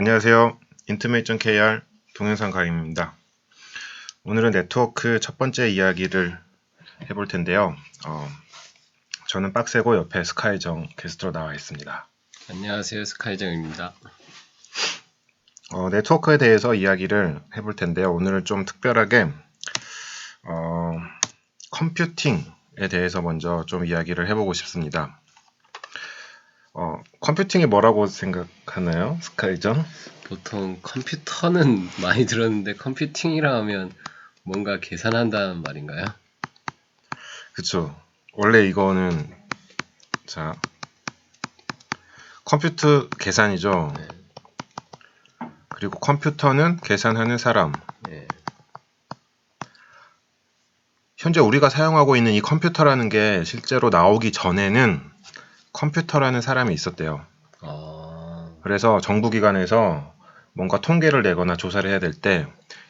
안녕하세요. 인트메이션.kr 동영상 강의입니다. 오늘은 네트워크 첫 번째 이야기를 해볼 텐데요. 저는 빡세고 옆에 스카이정 게스트로 나와 있습니다. 안녕하세요, 스카이정입니다. 네트워크에 대해서 이야기를 해볼 텐데요. 오늘은 좀 특별하게 컴퓨팅에 대해서 먼저 좀 이야기를 해보고 싶습니다. 컴퓨팅이 뭐라고 생각하나요, 스카이정? 보통 컴퓨터는 많이 들었는데 컴퓨팅이라 하면 뭔가 계산한다는 말인가요? 그쵸. 원래 이거는 컴퓨터 계산이죠. 네. 그리고 컴퓨터는 계산하는 사람. 네. 현재 우리가 사용하고 있는 이 컴퓨터라는 게 실제로 나오기 전에는 컴퓨터라는 사람이 있었대요. 그래서 정부기관에서 뭔가 통계를 내거나 조사를 해야 될 때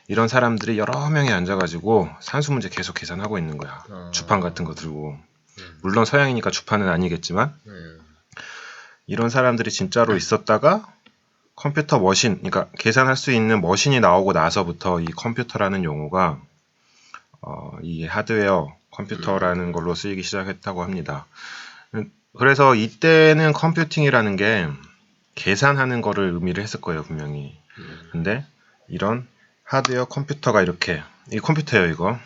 이런 사람들이 여러 명이 앉아가지고 산수 문제 계속 계산하고 있는 거야. 주판 같은 거 들고. 물론 서양이니까 주판은 아니겠지만 이런 사람들이 진짜로 있었다가 컴퓨터 머신, 그러니까 계산할 수 있는 머신이 나오고 나서부터 이 컴퓨터라는 용어가 이 하드웨어 컴퓨터라는 걸로 쓰이기 시작했다고 합니다. 그래서 이때는 컴퓨팅이라는 게 계산하는 거를 의미를 했을 거예요, 분명히. 근데 이런 하드웨어 컴퓨터가 이렇게, 이 컴퓨터예요, 이거.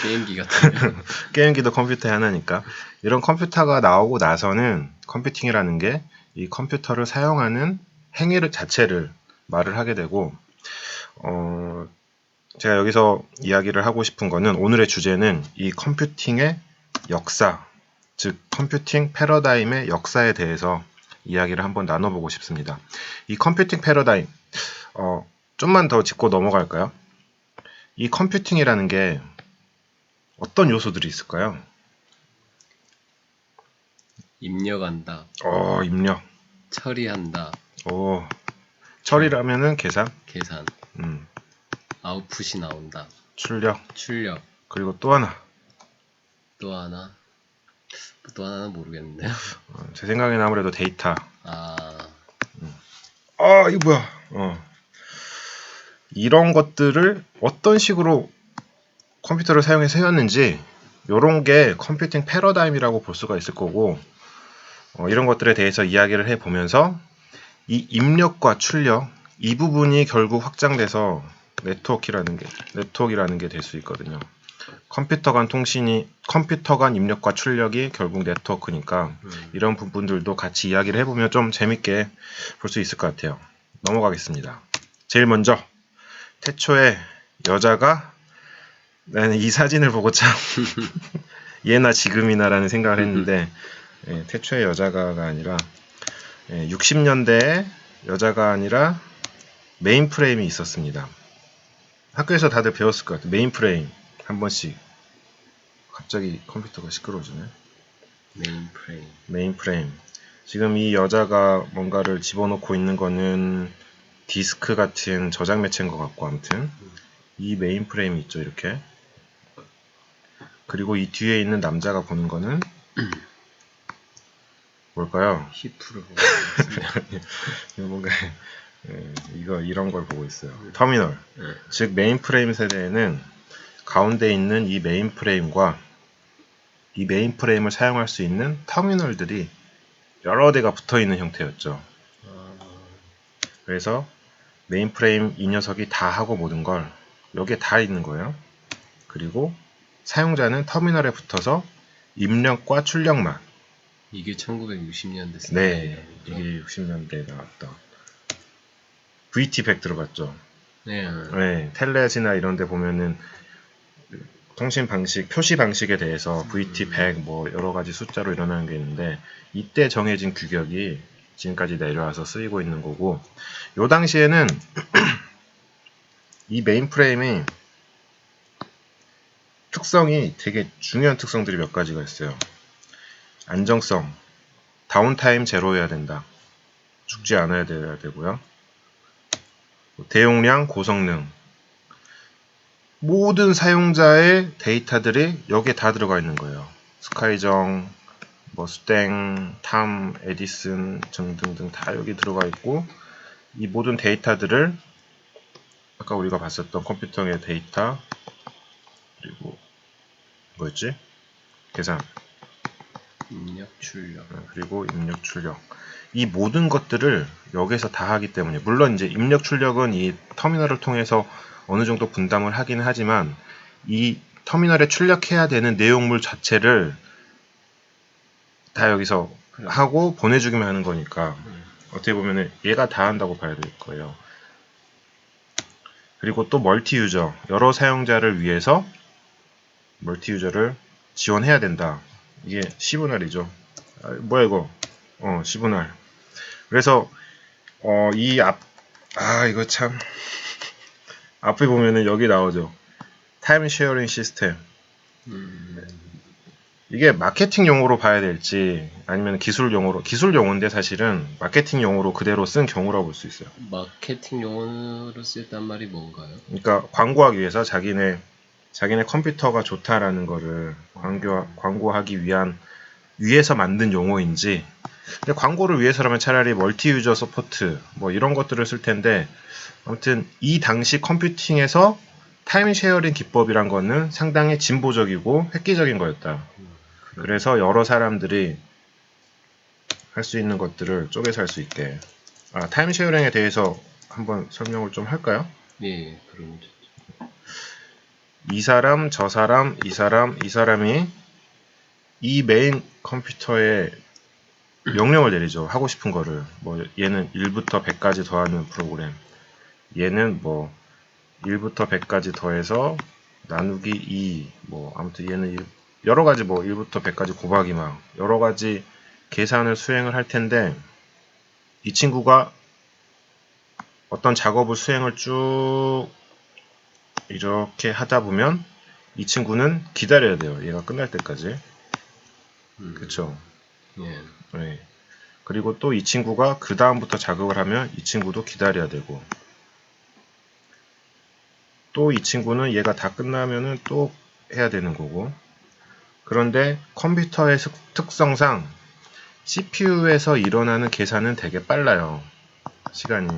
게임기 같은 게임기도 컴퓨터의 하나니까. 이런 컴퓨터가 나오고 나서는 컴퓨팅이라는 게 이 컴퓨터를 사용하는 행위를 자체를 말을 하게 되고, 제가 여기서 이야기를 하고 싶은 거는 오늘의 주제는 이 컴퓨팅의 역사, 즉 컴퓨팅 패러다임의 역사에 대해서 이야기를 한번 나눠보고 싶습니다. 이 컴퓨팅 패러다임, 좀만 더 짚고 넘어갈까요? 이 컴퓨팅이라는 게 어떤 요소들이 있을까요? 입력한다, 입력. 처리한다, 처리라면은 계산, 계산, 아웃풋이 나온다, 출력, 그리고 또 하나는 모르겠는데요. 제 생각에는 아무래도 데이터. 이거 뭐야? 이런 것들을 어떤 식으로 컴퓨터를 사용해서 해왔는지 이런 게 컴퓨팅 패러다임이라고 볼 수가 있을 거고, 이런 것들에 대해서 이야기를 해보면서 이 입력과 출력 이 부분이 결국 확장돼서 네트워크라는 게 될 수 있거든요. 컴퓨터 간 입력과 출력이 결국 네트워크니까 이런 부분들도 같이 이야기를 해보면 좀 재밌게 볼 수 있을 것 같아요. 넘어가겠습니다. 제일 먼저 태초에 여자가, 나는 이 사진을 보고 참 예나 지금이나라는 생각을 했는데, 태초에 여자가가 아니라 60년대에 여자가 아니라 메인프레임이 있었습니다. 학교에서 다들 배웠을 것 같아요. 메인프레임 한 번씩. 갑자기 컴퓨터가 시끄러워지네. 메인프레임. 지금 이 여자가 뭔가를 집어넣고 있는 거는 디스크 같은 저장 매체인 것 같고, 아무튼 이 메인프레임이 있죠, 이렇게. 그리고 이 뒤에 있는 남자가 보는 거는 뭘까요? 히프를 보고 있습니다. 뭔가 이런 걸 보고 있어요. 터미널. 즉 메인프레임 세대에는 가운데 있는 이 메인프레임과 이 메인프레임을 사용할 수 있는 터미널들이 여러 대가 붙어 있는 형태였죠. 그래서 메인프레임 이 녀석이 다 하고 모든 걸 여기에 다 있는 거예요. 그리고 사용자는 터미널에 붙어서 입력과 출력만. 이게 1960년대 네, 이게 60년대에 나왔던 VT100 들어봤죠? 네, 텔넷이나 이런 데 보면은 통신 방식, 표시 방식에 대해서 VT100 뭐 여러 가지 숫자로 일어나는 게 있는데, 이때 정해진 규격이 지금까지 내려와서 쓰이고 있는 거고, 요 당시에는 이 메인프레임이 특성이 되게 중요한 특성들이 몇 가지가 있어요. 안정성, 다운타임 제로여야 된다. 죽지 않아야 돼야 되고요. 대용량, 고성능. 모든 사용자의 데이터들이 여기에 다 들어가 있는 거예요. 스카이정, 뭐 스땡, 탐, 에디슨 등등등 다 여기 들어가 있고, 이 모든 데이터들을 아까 우리가 봤었던 컴퓨터의 데이터 그리고 뭐였지? 계산 입력 출력 그리고 입력 출력 이 모든 것들을 여기서 다 하기 때문에 물론 이제 입력 출력은 이 터미널을 통해서 어느 정도 분담을 하기는 하지만 이 터미널에 출력해야 되는 내용물 자체를 다 여기서 하고 보내주기만 하는 거니까 어떻게 보면 얘가 다 한다고 봐야 될 거예요. 그리고 또 멀티 유저 여러 사용자를 위해서 멀티 유저를 지원해야 된다. 이게 시분할이죠. 뭐야 이거? 시분할. 그래서 이거 참 앞에 보면은 여기 나오죠. 타임 쉐어링 시스템. 이게 마케팅 용어로 봐야 될지 아니면 기술 용어인데 사실은 마케팅 용어로 그대로 쓴 경우라고 볼 수 있어요. 마케팅 용어로 쓰였단 말이 뭔가요? 그러니까 광고하기 위해서 자기네 컴퓨터가 좋다라는 거를 광고하기 위해서 만든 용어인지 근데 광고를 위해서라면 차라리 멀티 유저 서포트 뭐 이런 것들을 쓸 텐데 아무튼 이 당시 컴퓨팅에서 타임 쉐어링 기법이란 거는 상당히 진보적이고 획기적인 거였다. 그래서 여러 사람들이 할 수 있는 것들을 쪼개서 할 수 있게. 타임 쉐어링에 대해서 한번 설명을 좀 할까요? 예, 그럼 이 사람, 저 사람, 이 사람이 이 메인 컴퓨터에 명령을 내리죠. 하고 싶은 거를. 뭐 얘는 1부터 100까지 더하는 프로그램. 얘는 뭐 1부터 100까지 더해서 나누기 2. 뭐 아무튼 얘는 여러 가지 뭐 1부터 100까지 곱하기 막 여러 가지 계산을 수행을 할 텐데 이 친구가 어떤 작업을 수행을 쭉 이렇게 하다 보면 이 친구는 기다려야 돼요. 얘가 끝날 때까지. 그쵸? 예. 네. 그리고 또 이 친구가 그 다음부터 작업을 하면 이 친구도 기다려야 되고 또 이 친구는 얘가 다 끝나면은 또 해야 되는 거고 그런데 컴퓨터의 특성상 CPU에서 일어나는 계산은 되게 빨라요. 시간이.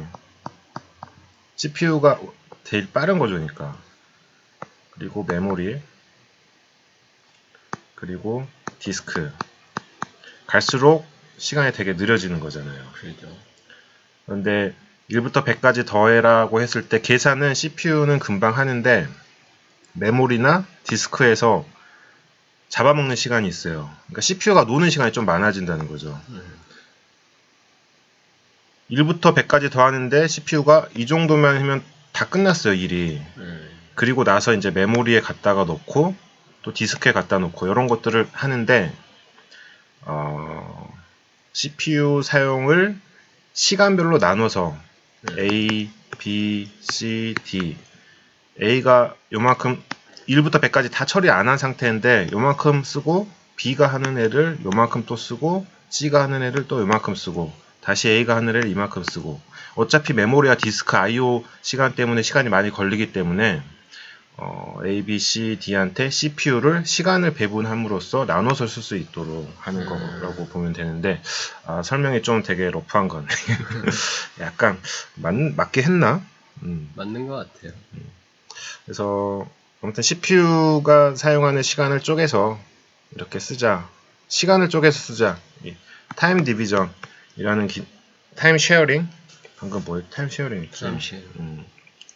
CPU가 제일 빠른 거죠, 그러니까. 그리고 메모리, 그리고 디스크. 갈수록 시간이 되게 느려지는 거잖아요. 그렇죠. 그런데 1부터 100까지 더해라고 했을 때 계산은 CPU는 금방 하는데 메모리나 디스크에서 잡아먹는 시간이 있어요. 그러니까 CPU가 노는 시간이 좀 많아진다는 거죠. 1부터 100까지 더하는데 CPU가 이 정도만 하면 다 끝났어요, 일이. 그리고 나서 이제 메모리에 갖다가 놓고 또 디스크에 갖다 놓고 이런 것들을 하는데 CPU 사용을 시간별로 나눠서 A, B, C, D A가 요만큼 1부터 100까지 다 처리 안 한 상태인데 요만큼 쓰고 B가 하는 애를 요만큼 또 쓰고 C가 하는 애를 또 요만큼 쓰고 다시 A가 하는 애를 이만큼 쓰고 어차피 메모리와 디스크 I/O 시간 때문에 시간이 많이 걸리기 때문에 A, B, C, D한테 CPU를 시간을 배분함으로써 나눠서 쓸 수 있도록 하는 거라고 보면 되는데 설명이 좀 되게 러프한 거네. 약간 맞게 했나? 맞는 것 같아요. 그래서 아무튼 CPU가 사용하는 시간을 쪼개서 이렇게 쓰자. 시간을 쪼개서 쓰자. 타임 디비전이라는 타임 쉐어링 방금 뭐였지? 타임 쉐어링 있죠?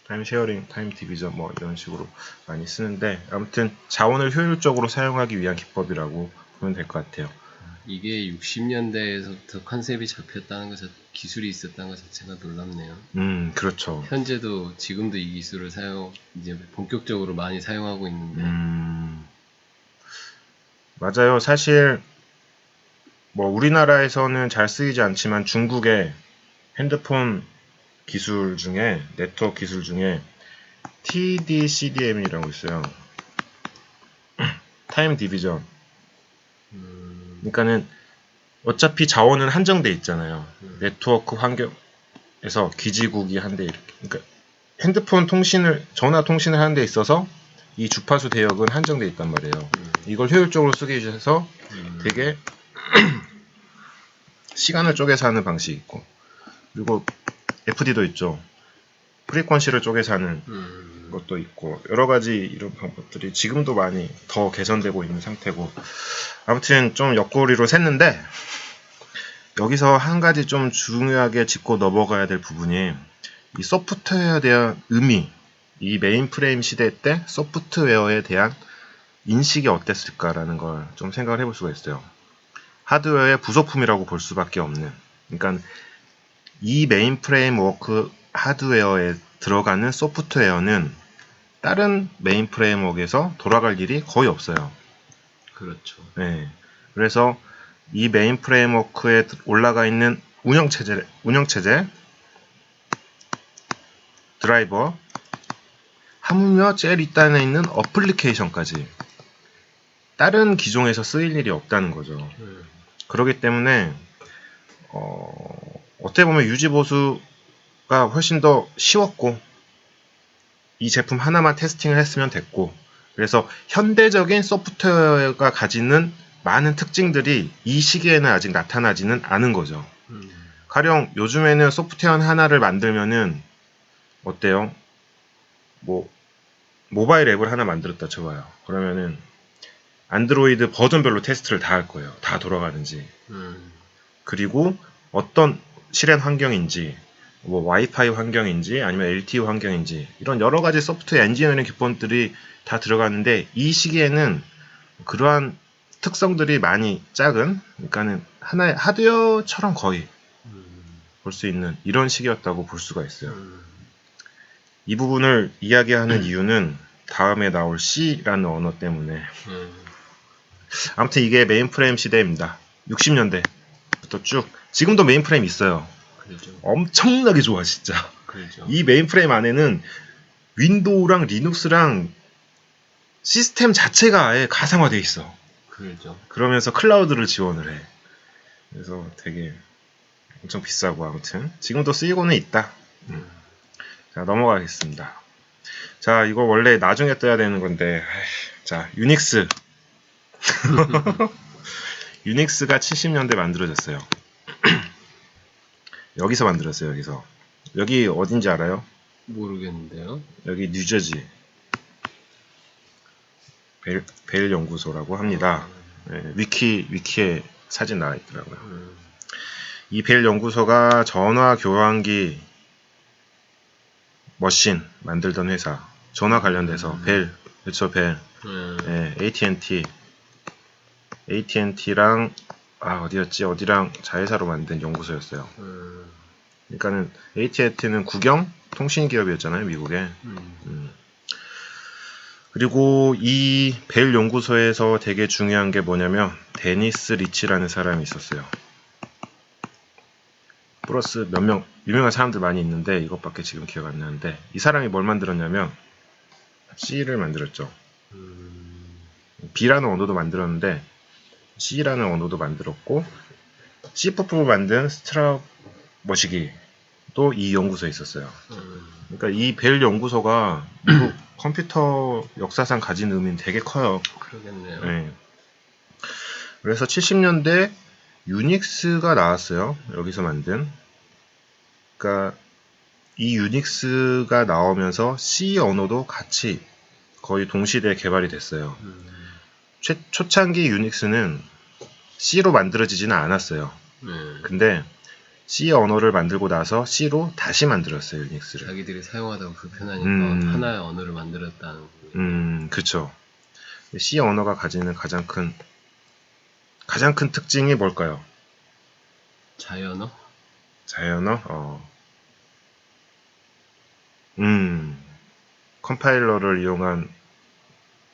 타임 쉐어링, 타임 디비전 뭐 이런 식으로 많이 쓰는데 아무튼 자원을 효율적으로 사용하기 위한 기법이라고 보면 될 것 같아요. 이게 60년대에서부터 컨셉이 잡혔다는 것, 기술이 있었다는 것 자체가 놀랍네요. 그렇죠. 현재도 지금도 이 기술을 이제 본격적으로 많이 사용하고 있는데. 맞아요. 사실 뭐 우리나라에서는 잘 쓰이지 않지만 중국의 핸드폰 기술 중에 네트워크 기술 중에 TD-CDM이라고 있어요. 타임 디비전. 그러니까는 어차피 자원은 한정돼 있잖아요. 네트워크 환경에서 기지국이 한데 이렇게. 그러니까 핸드폰 전화 통신을 하는 데 있어서 이 주파수 대역은 한정돼 있단 말이에요. 이걸 효율적으로 쓰기 위해서 되게 시간을 쪼개서 하는 방식이 있고 그리고 FD도 있죠. 프리퀀시를 쪼개서 하는 것도 있고 여러 가지 이런 방법들이 지금도 많이 더 개선되고 있는 상태고 아무튼 좀 옆구리로 샜는데 여기서 한 가지 좀 중요하게 짚고 넘어가야 될 부분이 이 소프트웨어에 대한 의미, 이 메인프레임 시대 때 소프트웨어에 대한 인식이 어땠을까라는 걸 좀 생각을 해볼 수가 있어요. 하드웨어의 부속품이라고 볼 수밖에 없는, 그러니까 이 메인프레임 워크 하드웨어에 들어가는 소프트웨어는 다른 메인프레임워크에서 돌아갈 일이 거의 없어요. 그렇죠. 네. 그래서 이 메인프레임워크에 올라가 있는 운영체제, 드라이버, 하물며 제일 윗단에 있는 어플리케이션까지 다른 기종에서 쓰일 일이 없다는 거죠. 그렇기 때문에 어떻게 보면 유지보수가 훨씬 더 쉬웠고 이 제품 하나만 테스팅을 했으면 됐고 그래서 현대적인 소프트웨어가 가지는 많은 특징들이 이 시기에는 아직 나타나지는 않은 거죠. 가령 요즘에는 소프트웨어 하나를 만들면은 어때요? 뭐 모바일 앱을 하나 만들었다 쳐봐요. 그러면은 안드로이드 버전별로 테스트를 다 할 거예요. 다 돌아가는지. 그리고 어떤 실행 환경인지, 뭐 와이파이 환경인지, 아니면 LTE 환경인지 이런 여러 가지 소프트웨어 엔지니어링 기본들이 다 들어가는데 이 시기에는 그러한 특성들이 많이 작은, 그러니까는 하나의 하드웨어처럼 거의 볼 수 있는 이런 시기였다고 볼 수가 있어요. 이 부분을 이야기하는 이유는 다음에 나올 C라는 언어 때문에. 아무튼 이게 메인프레임 시대입니다. 60년대부터 쭉. 지금도 메인프레임 있어요. 그렇죠. 엄청나게 좋아 진짜. 그렇죠. 이 메인프레임 안에는 윈도우랑 리눅스랑 시스템 자체가 아예 가상화되어 있어. 그렇죠. 그러면서 클라우드를 지원을 해. 그래서 되게 엄청 비싸고 아무튼 지금도 쓰이고는 있다. 자 넘어가겠습니다. 자 이거 원래 나중에 떠야 되는 건데 자 유닉스 유닉스가 70년대 만들어졌어요. 여기서 만들었어요. 여기 어딘지 알아요? 모르겠는데요. 여기 뉴저지 벨 연구소라고 합니다. 네, 위키에 사진 나와 있더라고요. 이 벨 연구소가 전화 교환기 머신 만들던 회사. 전화 관련돼서 벨, 그렇죠 벨. 네, AT&T랑 어디랑 자회사로 만든 연구소였어요. 그러니까는 AT&T는 국영 통신 기업이었잖아요, 미국에. 그리고 이 벨 연구소에서 되게 중요한 게 뭐냐면 데니스 리치라는 사람이 있었어요. 플러스 몇 명 유명한 사람들 많이 있는데 이것밖에 지금 기억 안 나는데 이 사람이 뭘 만들었냐면 C를 만들었죠. B라는 언어도 만들었는데 C라는 언어도 만들었고 C++를 만든 스트라 머시기 또 이 연구소에 있었어요. 그러니까 이 벨 연구소가 미국 컴퓨터 역사상 가진 의미는 되게 커요. 그러겠네요. 네. 그래서 70년대 유닉스가 나왔어요. 여기서 만든. 그러니까 이 유닉스가 나오면서 C 언어도 같이 거의 동시대에 개발이 됐어요. 초창기 유닉스는 C로 만들어지지는 않았어요. 근데 C 언어를 만들고 나서 C로 다시 만들었어요, 유닉스를. 자기들이 사용하다가 불편하니까 하나의 언어를 만들었다는. 그쵸. C 언어가 가지는 가장 큰 특징이 뭘까요? 자연어? 자연어? 컴파일러를 이용한,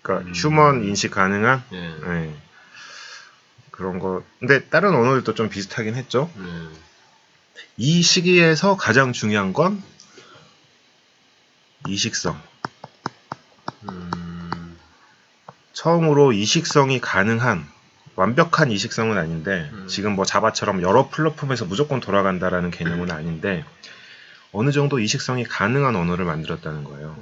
그러니까 휴먼 인식 가능한 네. 그런 거. 근데 다른 언어들도 좀 비슷하긴 했죠. 이 시기에서 가장 중요한 건 이식성. 처음으로 이식성이 가능한 완벽한 이식성은 아닌데 지금 뭐 자바처럼 여러 플랫폼에서 무조건 돌아간다라는 개념은 아닌데 어느 정도 이식성이 가능한 언어를 만들었다는 거예요.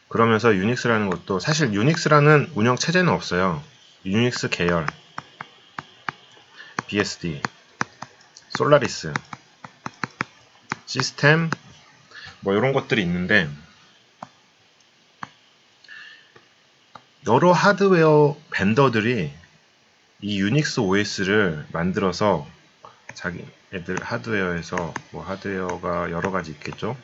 그러면서 유닉스라는 것도 사실 유닉스라는 운영 체제는 없어요. 유닉스 계열, BSD, 솔라리스 시스템 뭐 이런 것들이 있는데 여러 하드웨어 벤더들이 이 유닉스 OS를 만들어서 자기 애들 하드웨어에서 뭐 하드웨어가 여러 가지 있겠죠.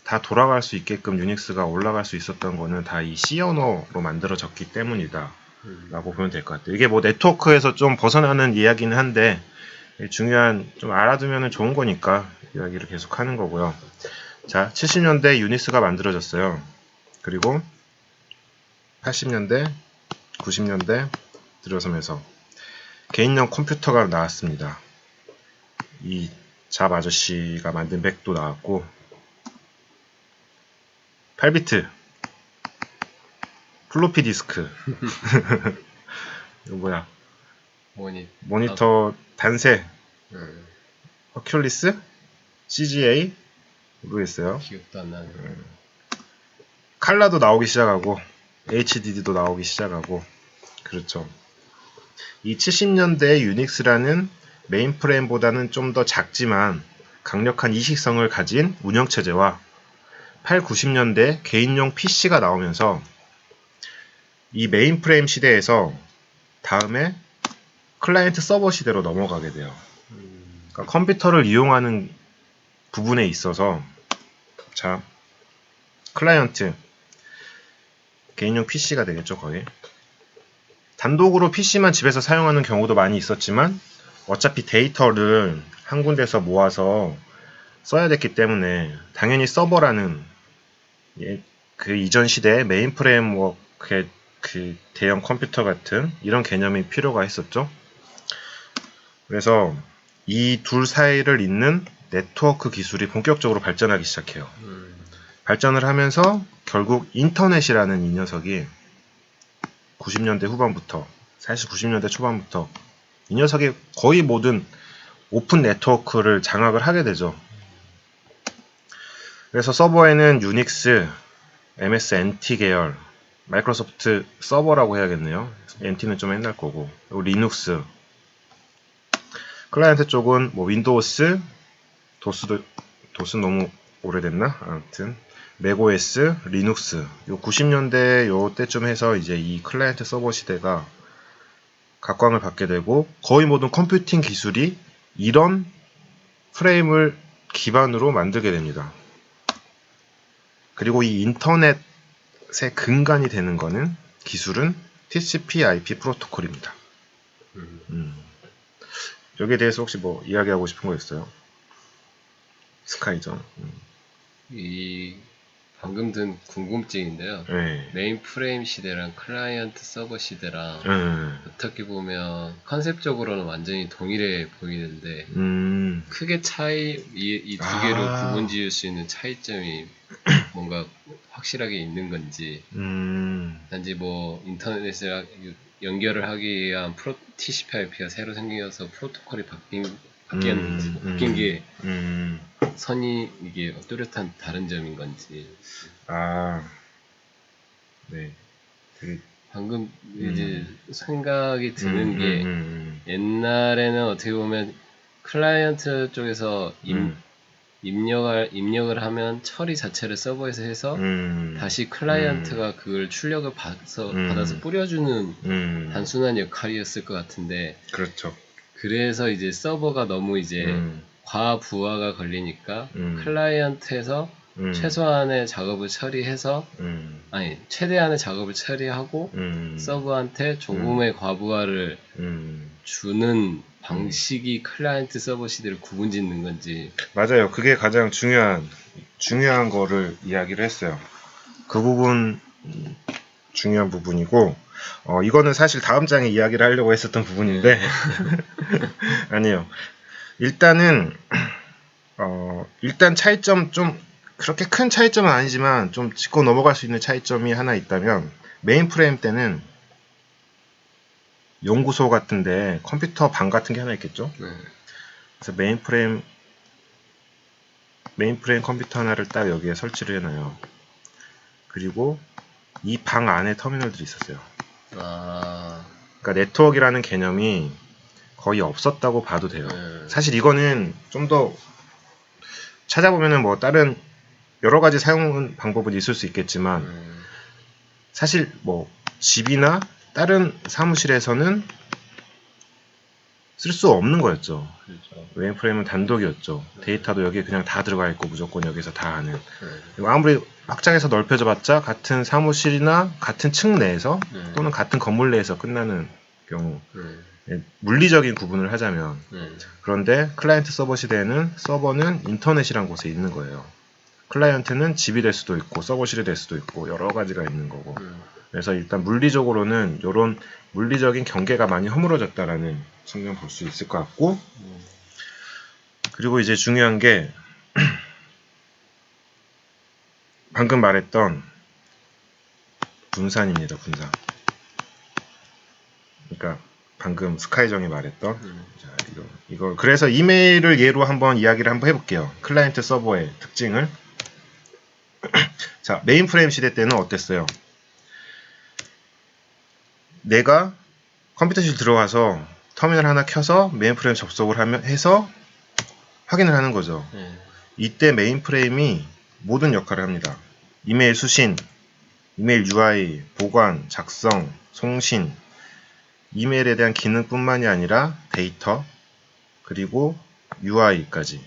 다 돌아갈 수 있게끔 유닉스가 올라갈 수 있었던 거는 다 이 C 언어로 만들어졌기 때문이다 라고 보면 될 것 같아요. 이게 뭐 네트워크에서 좀 벗어나는 이야기는 한데 중요한 좀 알아두면 좋은 거니까 이야기를 계속 하는 거고요. 자, 70년대 유닉스가 만들어졌어요. 그리고 80년대 90년대 들어서면서 개인용 컴퓨터가 나왔습니다. 이 잡 아저씨가 만든 맥도 나왔고 8비트 플로피 디스크 이거 뭐야 모니터 단세 허큘리스 CGA 모르겠어요. 기억도 안 나네. 칼라도 나오기 시작하고 HDD도 나오기 시작하고 그렇죠. 이 70년대 유닉스라는 메인프레임보다는 좀 더 작지만 강력한 이식성을 가진 운영체제와 8, 90년대 개인용 PC가 나오면서 이 메인프레임 시대에서 다음에 클라이언트 서버 시대로 넘어가게 돼요. 그러니까 컴퓨터를 이용하는 부분에 있어서 자 클라이언트 개인용 PC가 되겠죠. 거의 단독으로 PC만 집에서 사용하는 경우도 많이 있었지만 어차피 데이터를 한 군데서 모아서 써야 됐기 때문에 당연히 서버라는 그 이전 시대의 메인프레임워크의 그 대형 컴퓨터 같은 이런 개념이 필요가 했었죠. 그래서 이 둘 사이를 잇는 네트워크 기술이 본격적으로 발전하기 시작해요. 발전을 하면서 결국 인터넷이라는 이 녀석이 90년대 후반부터 사실 90년대 초반부터 이 녀석이 거의 모든 오픈 네트워크를 장악을 하게 되죠. 그래서 서버에는 유닉스, MS NT 계열, 마이크로소프트 서버라고 해야겠네요. NT는 좀 옛날 거고, 그리고 리눅스, 클라이언트 쪽은 뭐 윈도우스, 도스 너무 오래됐나? 아무튼 맥OS, 리눅스. 요 90년대 요 때쯤 해서 이제 이 클라이언트 서버 시대가 각광을 받게 되고 거의 모든 컴퓨팅 기술이 이런 프레임을 기반으로 만들게 됩니다. 그리고 이 인터넷의 근간이 되는 거는 기술은 TCP/IP 프로토콜입니다. 여기에 대해서 혹시 뭐 이야기하고 싶은 거 있어요? 스카이전. 이 방금 든 궁금증인데요. 네. 메인프레임 시대랑 클라이언트 서버 시대랑 어떻게 보면 컨셉적으로는 완전히 동일해 보이는데 크게 이 두 개로 구분 지을 수 있는 차이점이 뭔가 확실하게 있는 건지 단지 뭐 인터넷을 연결을 하기 위한 TCP/IP가 새로 생겨서 프로토콜이 바뀌었는지 바뀐 게 선이 이게 뚜렷한 다른 점인 건지. 네. 방금 이제 생각이 드는 게 옛날에는 어떻게 보면 클라이언트 쪽에서 입력을 하면 처리 자체를 서버에서 해서 다시 클라이언트가 그걸 출력을 받아서 뿌려주는 단순한 역할이었을 것 같은데. 그렇죠. 그래서 이제 서버가 너무 이제 과부하가 걸리니까 클라이언트에서 최소한의 작업을 처리해서 최대한의 작업을 처리하고 서버한테 조금의 과부하를 주는 방식이 클라이언트 서버 시대를 구분짓는 건지. 맞아요. 그게 가장 중요한 거를 이야기를 했어요. 그 부분 중요한 부분이고 이거는 사실 다음 장에 이야기를 하려고 했었던 부분인데 아니요. 일단 차이점 좀 그렇게 큰 차이점은 아니지만 좀 짚고 넘어갈 수 있는 차이점이 하나 있다면 메인프레임 때는 연구소 같은데 컴퓨터 방 같은 게 하나 있겠죠. 그래서 메인프레임 컴퓨터 하나를 딱 여기에 설치를 해놔요. 그리고 이 방 안에 터미널들이 있었어요. 그러니까 네트워크라는 개념이 거의 없었다고 봐도 돼요. 사실 이거는 좀 더 찾아보면은 뭐 다른 여러 가지 사용 방법은 있을 수 있겠지만 사실 뭐 집이나 다른 사무실에서는 쓸 수 없는 거였죠. 그렇죠. 메인프레임은 단독이었죠. 데이터도 여기에 그냥 다 들어가 있고 무조건 여기서 다 하는. 그리고 아무리 확장해서 넓혀져 봤자 같은 사무실이나 같은 층 내에서 또는 같은 건물 내에서 끝나는 경우 물리적인 구분을 하자면 그런데 클라이언트 서버 시대에는 서버는 인터넷이란 곳에 있는 거예요. 클라이언트는 집이 될 수도 있고 서버실이 될 수도 있고 여러 가지가 있는 거고 그래서 일단 물리적으로는 이런 물리적인 경계가 많이 허물어졌다라는 측면 볼 수 있을 것 같고 그리고 이제 중요한 게 방금 말했던 분산입니다. 분산. 그러니까 방금 스카이정이 말했던 자, 이거 그래서 이메일을 예로 한번 이야기를 한번 해볼게요. 클라이언트 서버의 특징을 자 메인프레임 시대 때는 어땠어요? 내가 컴퓨터실 들어가서 터미널 하나 켜서 메인프레임 접속을 해서 확인을 하는 거죠. 이때 메인프레임이 모든 역할을 합니다. 이메일 수신, 이메일 UI, 보관, 작성, 송신, 이메일에 대한 기능뿐만이 아니라 데이터, 그리고 UI까지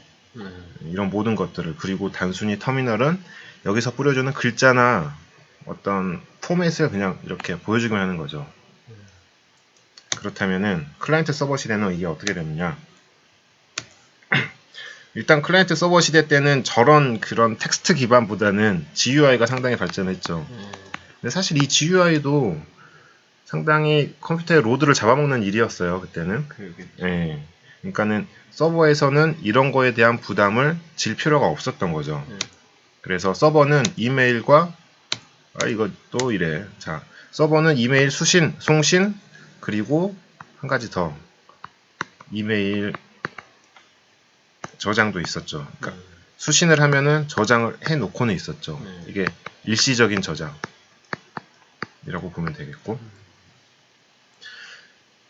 이런 모든 것들을 그리고 단순히 터미널은 여기서 뿌려주는 글자나 어떤 포맷을 그냥 이렇게 보여주기만 하는 거죠. 그렇다면은 클라이언트 서버 시대는 이게 어떻게 되느냐? 일단 클라이언트 서버 시대 때는 저런 그런 텍스트 기반보다는 GUI가 상당히 발전했죠. 근데 사실 이 GUI도 상당히 컴퓨터의 로드를 잡아먹는 일이었어요. 그때는. 예. 그러니까는 서버에서는 이런 거에 대한 부담을 질 필요가 없었던 거죠. 그래서 서버는 이메일과 이거 또 이래. 자, 서버는 이메일 수신, 송신 그리고 한 가지 더 이메일 저장도 있었죠. 그러니까 수신을 하면은 저장을 해 놓고는 있었죠. 이게 일시적인 저장이라고 보면 되겠고.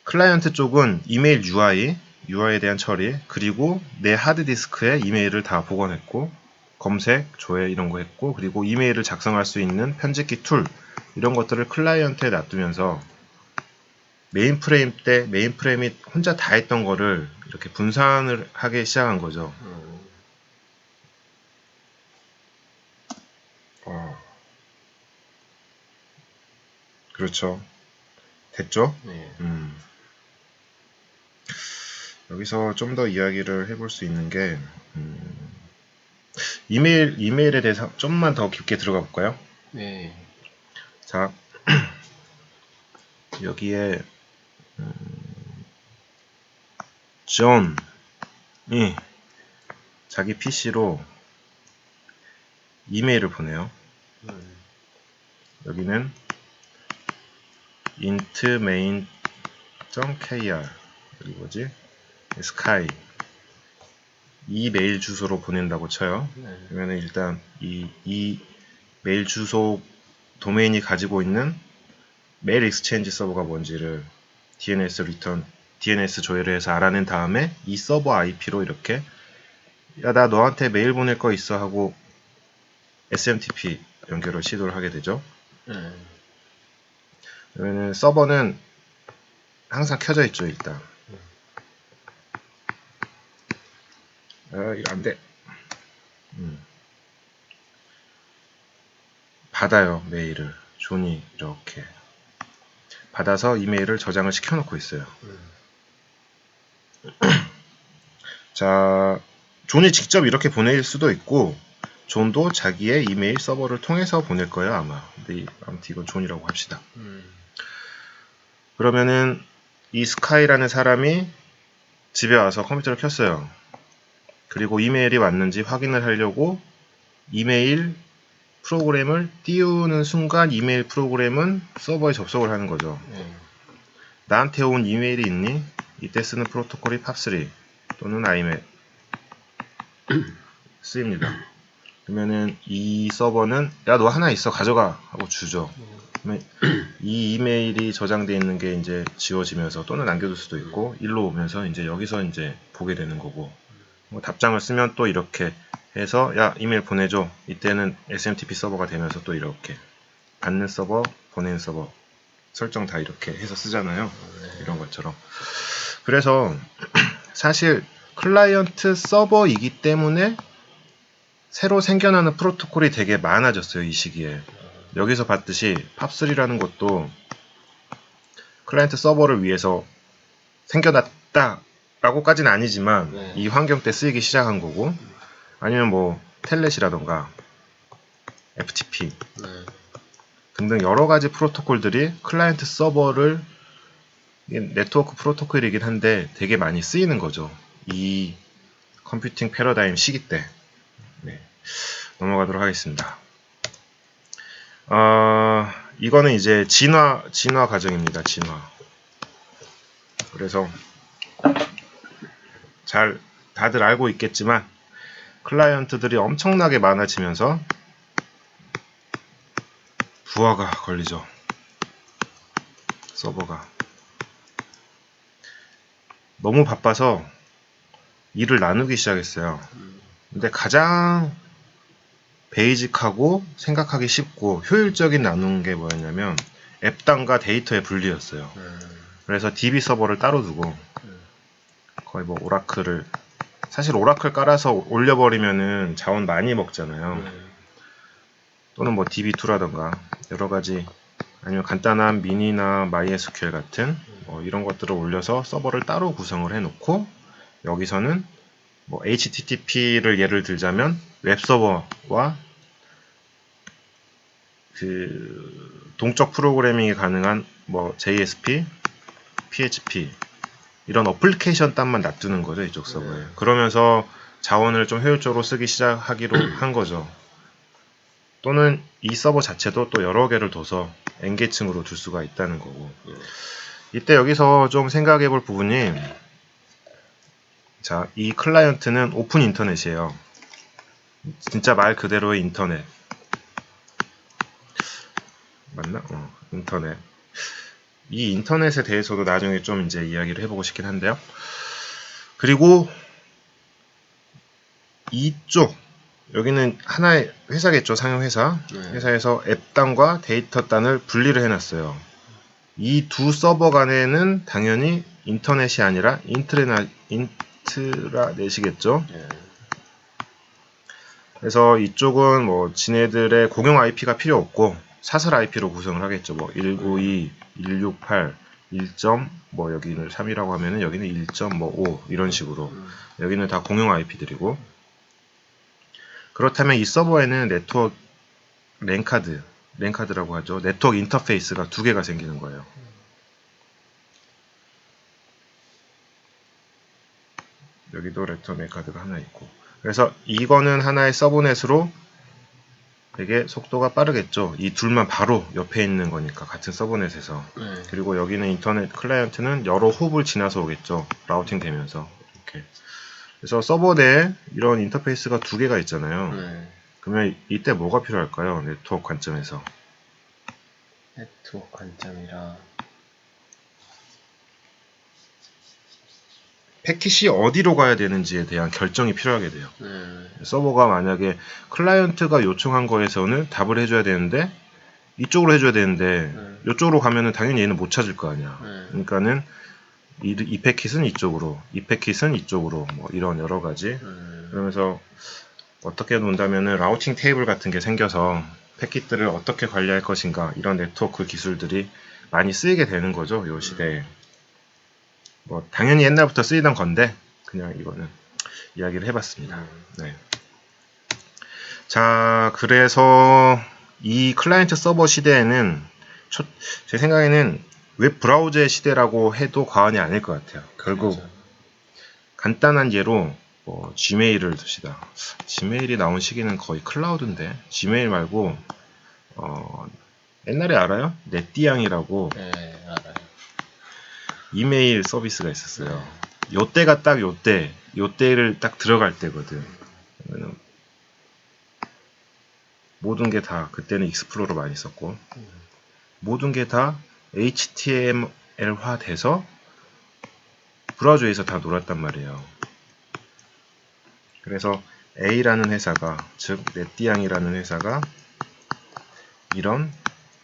클라이언트 쪽은 이메일 UI에 대한 처리, 그리고 내 하드디스크에 이메일을 다 보관했고, 검색, 조회 이런 거 했고, 그리고 이메일을 작성할 수 있는 편집기 툴, 이런 것들을 클라이언트에 놔두면서 메인프레임 때 메인프레임이 혼자 다 했던 거를 이렇게 분산을 하기 시작한 거죠. 그렇죠. 됐죠? 네. 여기서 좀 더 이야기를 해볼 수 있는 게 이메일에 대해서 좀만 더 깊게 들어가 볼까요? 네. 자, 여기에 존이 자기 PC로 이메일을 보내요. 여기는 int main.kr 여기 뭐지? sky 이 메일 주소로 보낸다고 쳐요. 그러면 일단 이 메일 주소 도메인이 가지고 있는 메일 익스체인지 서버가 뭔지를 DNS 조회를 해서 알아낸 다음에 이 서버 IP로 이렇게 야, 나 너한테 메일 보낼 거 있어 하고 SMTP 연결을 시도를 하게 되죠. 그러면은 서버는 항상 켜져 있죠, 일단. 이거 안 돼. 받아요, 메일을. 존이 이렇게. 받아서 이메일을 저장을 시켜놓고 있어요. 자, 존이 직접 이렇게 보낼 수도 있고, 존도 자기의 이메일 서버를 통해서 보낼 거예요, 아마. 근데 아무튼 이건 존이라고 합시다. 그러면은 이 스카이라는 사람이 집에 와서 컴퓨터를 켰어요. 그리고 이메일이 왔는지 확인을 하려고 이메일 프로그램을 띄우는 순간 이메일 프로그램은 서버에 접속을 하는 거죠. 나한테 온 이메일이 있니? 이때 쓰는 프로토콜이 팝3 또는 IMAP 쓰입니다. 그러면은 이 서버는 야, 너 하나 있어, 가져가 하고 주죠. 그러면 이 이메일이 저장되어 있는 게 이제 지워지면서 또는 남겨둘 수도 있고 일로 오면서 이제 여기서 이제 보게 되는 거고 뭐 답장을 쓰면 또 이렇게 해서 야 이메일 보내줘. 이때는 SMTP 서버가 되면서 또 이렇게 받는 서버, 보내는 서버 설정 다 이렇게 해서 쓰잖아요. 이런 것처럼. 그래서 사실 클라이언트 서버이기 때문에 새로 생겨나는 프로토콜이 되게 많아졌어요. 이 시기에. 여기서 봤듯이 팝3라는 것도 클라이언트 서버를 위해서 생겨났다 라고까지는 아니지만 이 환경 때 쓰이기 시작한 거고, 아니면 뭐 텔넷이라던가 FTP 등등 여러 가지 프로토콜들이 클라이언트 서버를, 네트워크 프로토콜이긴 한데 되게 많이 쓰이는 거죠. 이 컴퓨팅 패러다임 시기 때. 네, 넘어가도록 하겠습니다. 이거는 이제 진화 과정입니다. 진화. 그래서 잘 다들 알고 있겠지만 클라이언트들이 엄청나게 많아지면서 부하가 걸리죠. 서버가 너무 바빠서 일을 나누기 시작했어요. 근데 가장 베이직하고 생각하기 쉽고 효율적인 나누는 게 뭐였냐면 앱단과 데이터의 분리였어요. 그래서 DB 서버를 따로 두고 거의 뭐 오라클을, 사실 오라클 깔아서 올려버리면은 자원 많이 먹잖아요. 또는 뭐 DB2라던가 여러 가지, 아니면 간단한 미니나 MySQL 같은 이런 것들을 올려서 서버를 따로 구성을 해놓고, 여기서는 뭐 HTTP를 예를 들자면 웹서버와 그 동적 프로그래밍이 가능한 뭐 JSP, PHP 이런 어플리케이션 딴만 놔두는 거죠, 이쪽 서버에. 그러면서 자원을 좀 효율적으로 쓰기 시작하기로 한 거죠. 또는 이 서버 자체도 또 여러 개를 둬서 N계층으로 둘 수가 있다는 거고. 이때 여기서 좀 생각해 볼 부분이, 자, 이 클라이언트는 오픈 인터넷이에요. 진짜 말 그대로의 인터넷. 맞나? 인터넷. 이 인터넷에 대해서도 나중에 좀 이제 이야기를 해보고 싶긴 한데요. 그리고 이쪽, 여기는 하나의 회사겠죠, 상용회사. 회사에서 앱단과 데이터단을 분리를 해놨어요. 이 두 서버 간에는 당연히 인터넷이 아니라 인트라넷이겠죠. 그래서 이쪽은 뭐 지네들의 공용 IP가 필요 없고 사설 IP로 구성을 하겠죠. 뭐 192, 168, 1. 뭐 여기는 3이라고 하면은 여기는 1.5 이런 식으로 여기는 다 공용 IP들이고, 그렇다면 이 서버에는 네트워크 랜카드라고 하죠. 네트워크 인터페이스가 두 개가 생기는 거예요. 여기도 네트워크 랜카드가 하나 있고, 그래서 이거는 하나의 서브넷으로 되게 속도가 빠르겠죠. 이 둘만 바로 옆에 있는 거니까, 같은 서브넷에서. 그리고 여기는 인터넷 클라이언트는 여러 홉을 지나서 오겠죠. 라우팅 되면서. 이렇게. 그래서 서버 내에 이런 인터페이스가 두 개가 있잖아요. 그러면 이때 뭐가 필요할까요? 네트워크 관점에서. 네트워크 관점이라 패킷이 어디로 가야 되는지에 대한 결정이 필요하게 돼요. 서버가 만약에 클라이언트가 요청한 거에서는 답을 해줘야 되는데 이쪽으로 해줘야 되는데 이쪽으로 가면은 당연히 얘는 못 찾을 거 아니야. 그러니까는 이 패킷은 이쪽으로, 이 패킷은 이쪽으로, 뭐 이런 여러 가지. 그러면서 어떻게 본다면은 라우팅 테이블 같은 게 생겨서 패킷들을 어떻게 관리할 것인가, 이런 네트워크 기술들이 많이 쓰이게 되는 거죠, 이 시대에. 뭐 당연히 옛날부터 쓰이던 건데 그냥 이거는 이야기를 해봤습니다. 네. 자, 그래서 이 클라이언트 서버 시대에는 제 생각에는 웹 브라우저의 시대라고 해도 과언이 아닐 것 같아요. 결국 그렇죠. 간단한 예로 지메일을 둡시다. 지메일이 나온 시기는 거의 클라우드인데, 지메일 말고 옛날에 알아요? 네띠양이라고. 네, 알아요. 이메일 서비스가 있었어요. 요때가 딱 요때를 딱 들어갈 때거든. 모든 게 다, 그때는 익스플로러 많이 썼고, 모든 게 다 HTML화 돼서 브라우저에서 다 놀았단 말이에요. 그래서 A라는 회사가, 즉 넷디앙이라는 회사가 이런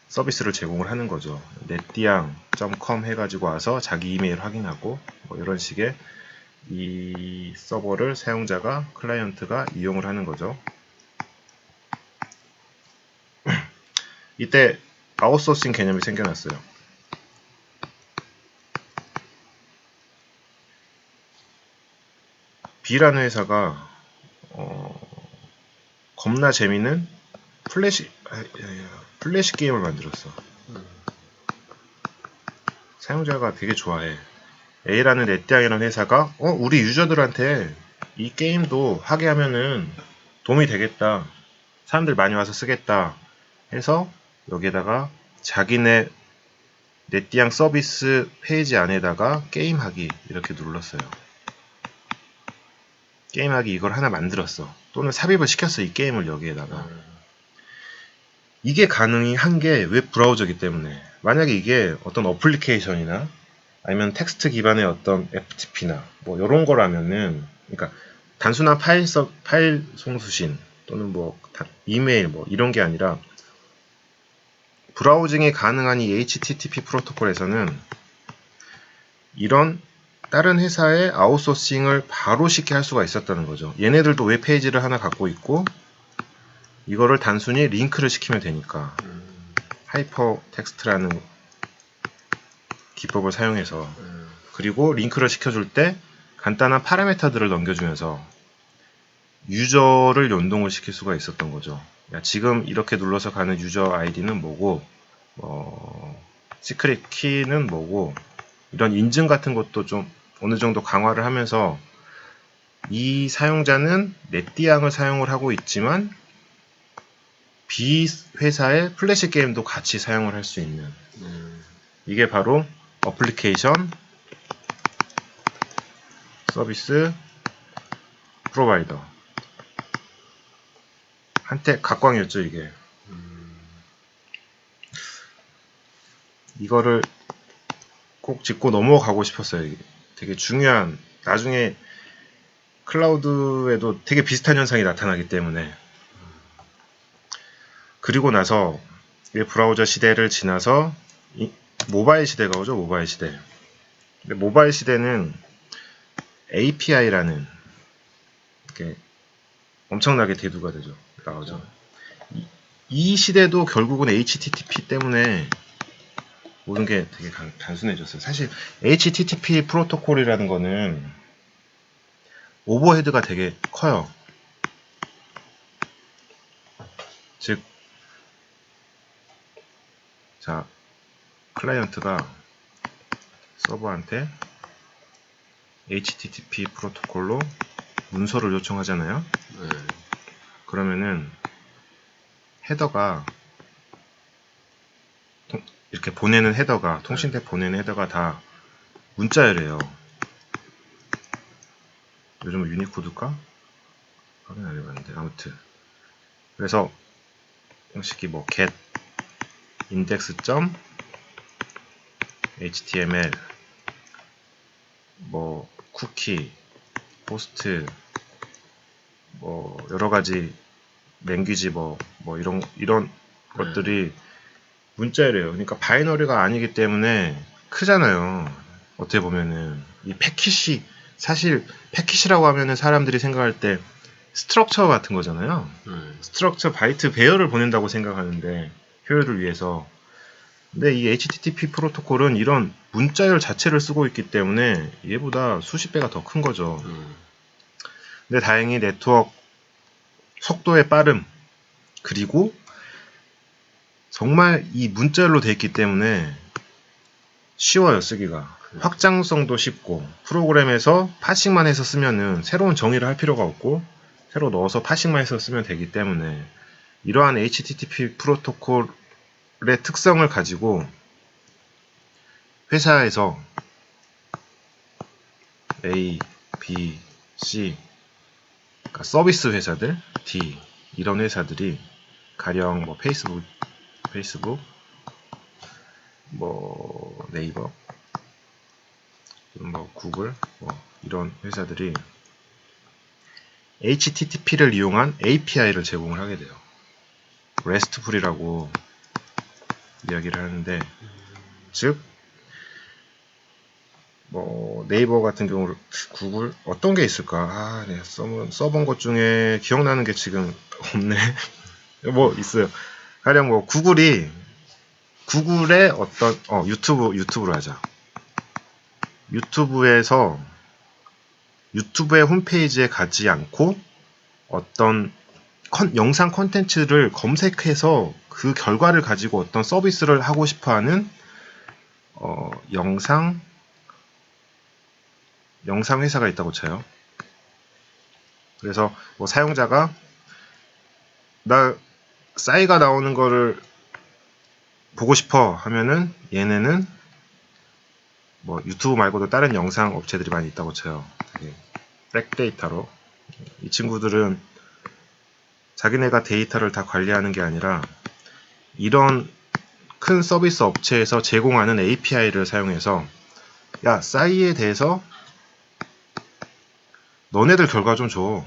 서비스를 제공을 하는 거죠. netdiang.com 해가지고 와서 자기 이메일 확인하고 뭐 이런 식의 이 서버를 사용자가, 클라이언트가 이용을 하는 거죠. 이때 아웃소싱 개념이 생겨났어요. B라는 회사가 겁나 재미있는 플래시 게임을 만들었어. 사용자가 되게 좋아해. A라는 넷디앙이라는 회사가 우리 유저들한테 이 게임도 하게 하면은 도움이 되겠다. 사람들 많이 와서 쓰겠다. 해서 여기에다가 자기네 넷디앙 서비스 페이지 안에다가 게임하기 이렇게 눌렀어요. 게임하기 이걸 하나 만들었어. 또는 삽입을 시켰어. 이 게임을 여기에다가. 이게 가능한 게 웹 브라우저이기 때문에. 만약에 이게 어떤 어플리케이션이나 아니면 텍스트 기반의 어떤 FTP나 뭐 이런 거라면은, 그러니까 단순한 파일 송수신 또는 뭐 이메일 뭐 이런 게 아니라 브라우징이 가능한 이 HTTP 프로토콜에서는 이런 다른 회사의 아웃소싱을 바로 쉽게 할 수가 있었다는 거죠. 얘네들도 웹페이지를 하나 갖고 있고 이거를 단순히 링크를 시키면 되니까 하이퍼 텍스트라는 기법을 사용해서, 그리고 링크를 시켜줄 때 간단한 파라미터들을 넘겨주면서 유저를 연동을 시킬 수가 있었던 거죠. 야, 지금 이렇게 눌러서 가는 유저 아이디는 뭐고 시크릿 키는 뭐고, 이런 인증 같은 것도 좀 어느 정도 강화를 하면서 이 사용자는 넷디앙을 사용을 하고 있지만 B 회사의 플래시 게임도 같이 사용을 할 수 있는, 이게 바로 어플리케이션 서비스 프로바이더 한때 각광이었죠. 이게 이거를 꼭 짚고 넘어가고 싶었어요. 이게 되게 중요한, 나중에 클라우드에도 되게 비슷한 현상이 나타나기 때문에. 그리고 나서 브라우저 시대를 지나서 모바일 시대가 오죠. 모바일 시대. 근데 모바일 시대는 API라는 게 엄청나게 대두가 되죠. 나오죠. 이 시대도 결국은 HTTP 때문에 모든 게 되게 단순해졌어요. 사실 HTTP 프로토콜이라는 거는 오버헤드가 되게 커요. 즉, 자, 클라이언트가 서버한테 HTTP 프로토콜로 문서를 요청하잖아요. 그러면은 헤더가, 이렇게 보내는 헤더가, 통신대 보내는 헤더가 다 문자열이에요. 요즘은 유니코드일까? 확인 안 해봤는데 아무튼. 그래서 형식이 뭐 get index.html 뭐 쿠키, 포스트, 뭐 여러 가지 랭귀지 뭐 이런 것들이 문자열이에요. 그러니까 바이너리가 아니기 때문에 크잖아요. 어떻게 보면은 이 패킷이, 사실 패킷이라고 하면은 사람들이 생각할 때 스트럭처 같은 거잖아요. 스트럭처 바이트 배열을 보낸다고 생각하는데, 효율을 위해서. 근데 이 HTTP 프로토콜은 이런 문자열 자체를 쓰고 있기 때문에 얘보다 수십 배가 더 큰 거죠. 근데 다행히 네트워크 속도의 빠름, 그리고 정말 이 문자열로 돼 있기 때문에 쉬워요, 쓰기가. 확장성도 쉽고, 프로그램에서 파싱만 해서 쓰면은 새로운 정의를 할 필요가 없고 새로 넣어서 파싱만 해서 쓰면 되기 때문에, 이러한 HTTP 프로토콜의 특성을 가지고 회사에서 A, B, C, 그러니까 서비스 회사들, D, 이런 회사들이 가령 뭐 페이스북, 뭐 네이버, 뭐 구글, 뭐 이런 회사들이 HTTP를 이용한 API를 제공을 하게 돼요. RESTful이라고 이야기를 하는데, 즉 뭐 네이버 같은 경우, 구글 어떤 게 있을까? 네, 써본 것 중에 기억나는 게 지금 없네. 뭐 있어요. 가령 뭐 구글의 어떤 유튜브로 하자. 유튜브의 홈페이지에 가지 않고 어떤 영상 콘텐츠를 검색해서 그 결과를 가지고 어떤 서비스를 하고 싶어하는 영상 회사가 있다고 쳐요. 그래서 뭐 사용자가 나 싸이가 나오는 거를 보고 싶어 하면은 얘네는 뭐 유튜브 말고도 다른 영상 업체들이 많이 있다고 쳐요. 백데이터로. 이 친구들은 자기네가 데이터를 다 관리하는 게 아니라 이런 큰 서비스 업체에서 제공하는 API를 사용해서 야, 싸이에 대해서 너네들 결과 좀 줘.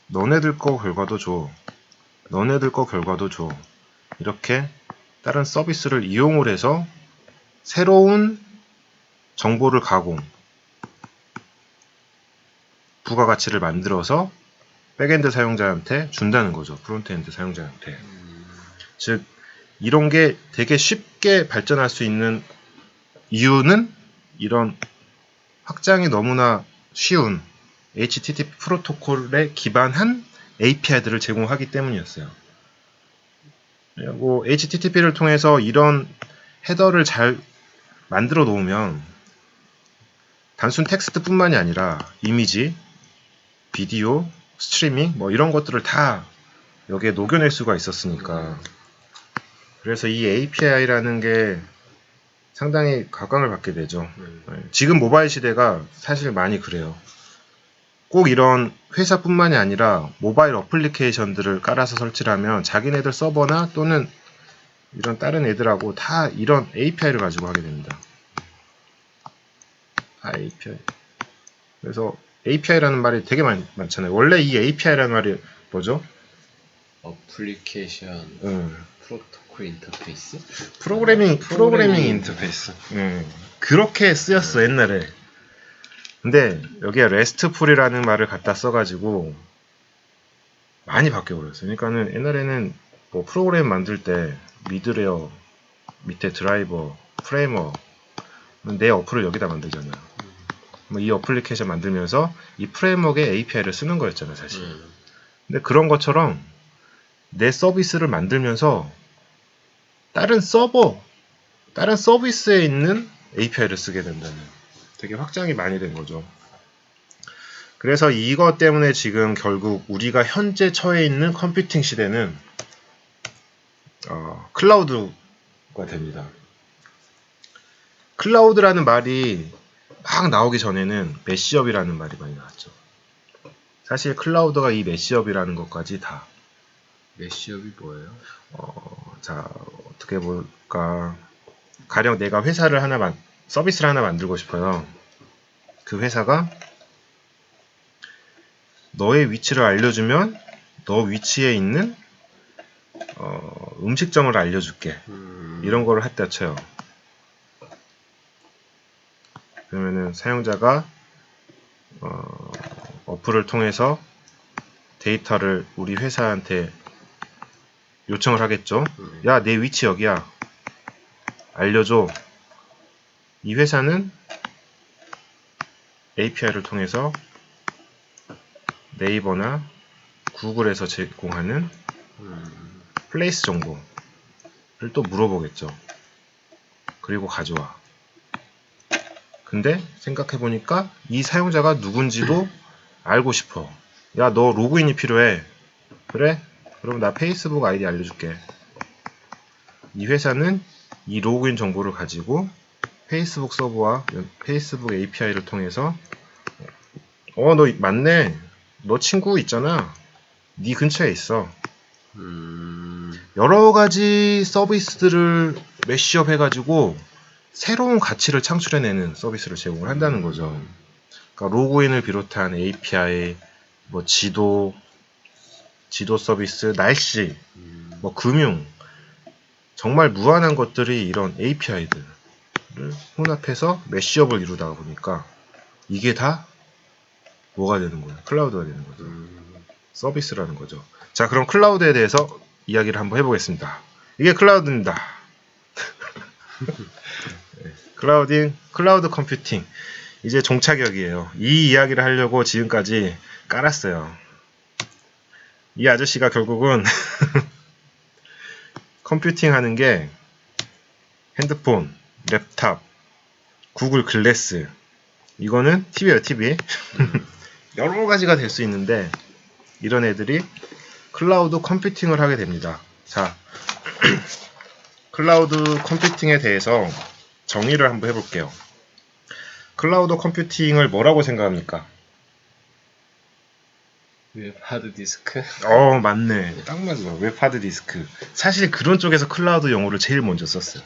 너네들 거 결과도 줘. 너네들 거 결과도 줘. 이렇게 다른 서비스를 이용을 해서 새로운 정보를 부가가치를 만들어서 백엔드 사용자한테 준다는 거죠. 프론트엔드 사용자한테. 즉 이런 게 되게 쉽게 발전할 수 있는 이유는 이런 확장이 너무나 쉬운 HTTP 프로토콜에 기반한 API들을 제공하기 때문이었어요. 그리고 HTTP를 통해서 이런 헤더를 잘 만들어 놓으면 단순 텍스트뿐만이 아니라 이미지, 비디오, 스트리밍 뭐 이런 것들을 다 여기에 녹여낼 수가 있었으니까. 그래서 이 API라는 게 상당히 각광을 받게 되죠. 지금 모바일 시대가 사실 많이 그래요. 꼭 이런 회사뿐만이 아니라 모바일 어플리케이션들을 깔아서 설치를 하면 자기네들 서버나 또는 이런 다른 애들하고 다 이런 API를 가지고 하게 됩니다. API. 그래서 API라는 말이 되게 많잖아요. 원래 이 API라는 말이 뭐죠? 어플리케이션 프로토콜 인터페이스? 프로그래밍 인터페이스. 그렇게 쓰였어 옛날에. 근데 여기에 RESTful이라는 말을 갖다 써가지고 많이 바뀌어버렸어요. 그러니까는 옛날에는 뭐 프로그램 만들 때 미드웨어 밑에 드라이버, 프레임워크 내 어플을 여기다 만들잖아요. 뭐 이 어플리케이션 만들면서 이 프레임워크의 API를 쓰는 거였잖아요, 사실. 근데 그런 것처럼 내 서비스를 만들면서 다른 서비스에 있는 API를 쓰게 된다는 되게 확장이 많이 된 거죠. 그래서 이것 때문에 지금 결국 우리가 현재 처해 있는 컴퓨팅 시대는 클라우드가 됩니다. 클라우드라는 말이 막 나오기 전에는 매시업이라는 말이 많이 나왔죠. 사실 클라우드가 이 매시업이라는 것까지 다. 매시업이 뭐예요? 자, 어떻게 볼까. 가령 내가 서비스를 하나 만들고 싶어요. 그 회사가 너의 위치를 알려주면 너 위치에 있는 음식점을 알려줄게. 이런 거를 했다 쳐요. 그러면은 사용자가 어플을 통해서 데이터를 우리 회사한테 요청을 하겠죠. 야, 내 위치 여기야. 알려줘. 이 회사는 API를 통해서 네이버나 구글에서 제공하는 플레이스 정보를 또 물어보겠죠. 그리고 가져와. 근데 생각해보니까 이 사용자가 누군지도 알고 싶어. 야, 너 로그인이 필요해. 그래? 그럼 나 페이스북 아이디 알려줄게. 이 회사는 이 로그인 정보를 가지고 페이스북 서버와 페이스북 API를 통해서 너 맞네. 너 친구 있잖아. 네 근처에 있어. 여러 가지 서비스들을 매시업 해가지고 새로운 가치를 창출해내는 서비스를 제공을 한다는 거죠. 그러니까 로그인을 비롯한 API, 뭐 지도 서비스, 날씨, 뭐 금융, 정말 무한한 것들이 이런 API들을 혼합해서 매시업을 이루다 보니까 이게 다 뭐가 되는 거야? 클라우드가 되는 거죠. 서비스라는 거죠. 자, 그럼 클라우드에 대해서 이야기를 한번 해보겠습니다. 이게 클라우드입니다. 클라우드 컴퓨팅. 이제 종착역이에요. 이 이야기를 하려고 지금까지 깔았어요. 이 아저씨가 결국은 컴퓨팅 하는 게 핸드폰, 랩탑, 구글 글래스, 이거는 TV예요, TV. 여러 가지가 될 수 있는데 이런 애들이 클라우드 컴퓨팅을 하게 됩니다. 자, 클라우드 컴퓨팅에 대해서 정의를 한번 해볼게요. 클라우드 컴퓨팅을 뭐라고 생각합니까? 웹 하드디스크? 맞네. 딱 맞아. 웹 하드디스크. 사실 그런 쪽에서 클라우드 용어를 제일 먼저 썼어요.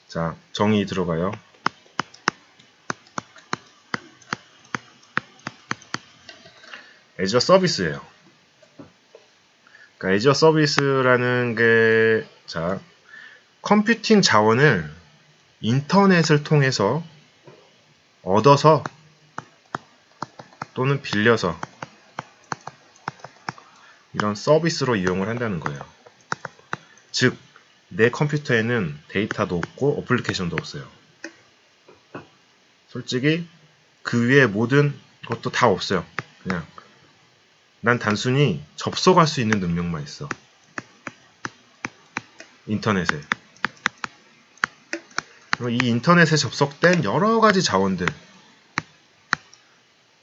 자, 정의 들어가요. 애저 서비스예요. 그러니까 애저 서비스라는 게, 자, 컴퓨팅 자원을 인터넷을 통해서 얻어서 또는 빌려서 이런 서비스로 이용을 한다는 거예요. 즉, 내 컴퓨터에는 데이터도 없고 어플리케이션도 없어요. 솔직히 그 위에 모든 것도 다 없어요. 그냥 난 단순히 접속할 수 있는 능력만 있어. 인터넷에. 이 인터넷에 접속된 여러 가지 자원들,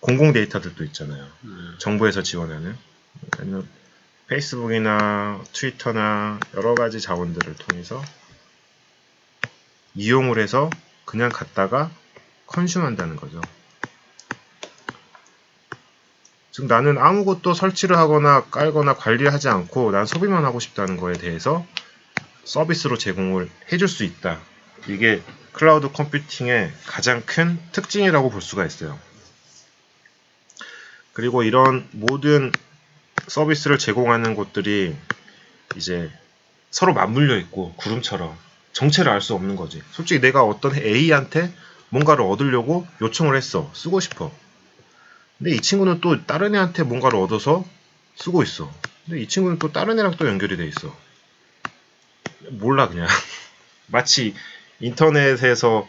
공공 데이터들도 있잖아요. 정부에서 지원하는, 아니면 페이스북이나 트위터나 여러 가지 자원들을 통해서 이용을 해서 그냥 갖다가 컨슘한다는 거죠. 즉 나는 아무것도 설치를 하거나 깔거나 관리를 하지 않고 난 소비만 하고 싶다는 거에 대해서 서비스로 제공을 해줄 수 있다. 이게 클라우드 컴퓨팅의 가장 큰 특징이라고 볼 수가 있어요. 그리고 이런 모든 서비스를 제공하는 곳들이 이제 서로 맞물려 있고 구름처럼 정체를 알 수 없는 거지. 솔직히 내가 어떤 A한테 뭔가를 얻으려고 요청을 했어. 쓰고 싶어. 근데 이 친구는 또 다른 애한테 뭔가를 얻어서 쓰고 있어. 근데 이 친구는 또 다른 애랑 또 연결이 돼 있어. 몰라 그냥. 마치 인터넷에서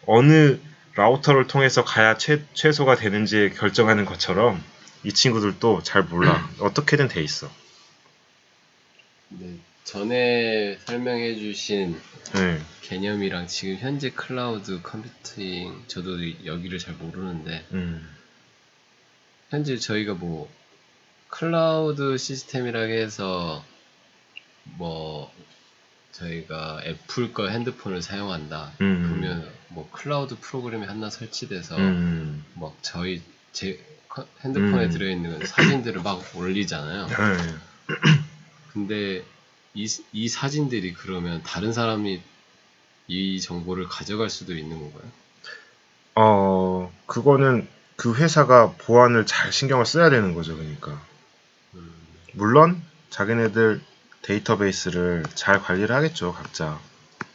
어느 라우터를 통해서 가야 최소가 되는지 결정하는 것처럼 이 친구들도 잘 몰라. 어떻게든 돼 있어. 네, 전에 설명해 주신 개념이랑 지금 현재 클라우드 컴퓨팅, 저도 여기를 잘 모르는데 현재 저희가 뭐 클라우드 시스템이라고 해서 뭐 저희가 애플 거 핸드폰을 사용한다 그러면 뭐 클라우드 프로그램이 하나 설치돼서 뭐 제 핸드폰에 들어있는 사진들을 막 올리잖아요. 근데 이 사진들이 그러면 다른 사람이 이 정보를 가져갈 수도 있는 건가요? 그거는 그 회사가 보안을 잘 신경을 써야 되는 거죠. 그러니까 물론 자기네들 데이터베이스를 잘 관리를 하겠죠. 각자.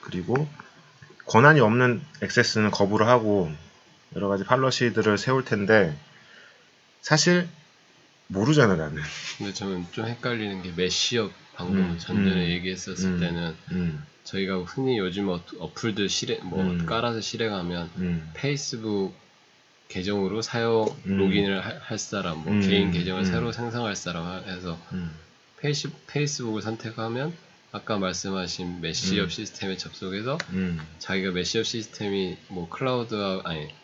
그리고 권한이 없는 액세스는 거부를 하고 여러 가지 팔러시들을 세울 텐데 사실 모르잖아 나는. 근데 저는 좀 헷갈리는 게 메시업 방금 전전에 얘기했었을 때는 저희가 흔히 요즘 어플들 깔아서 실행하면 페이스북 계정으로 로그인을 할 사람, 개인 계정을 새로 생성할 사람 해서 페이스북을 선택하면 아까 말씀하신 메시업 시스템에 접속해서 자기가 메시업 시스템이 뭐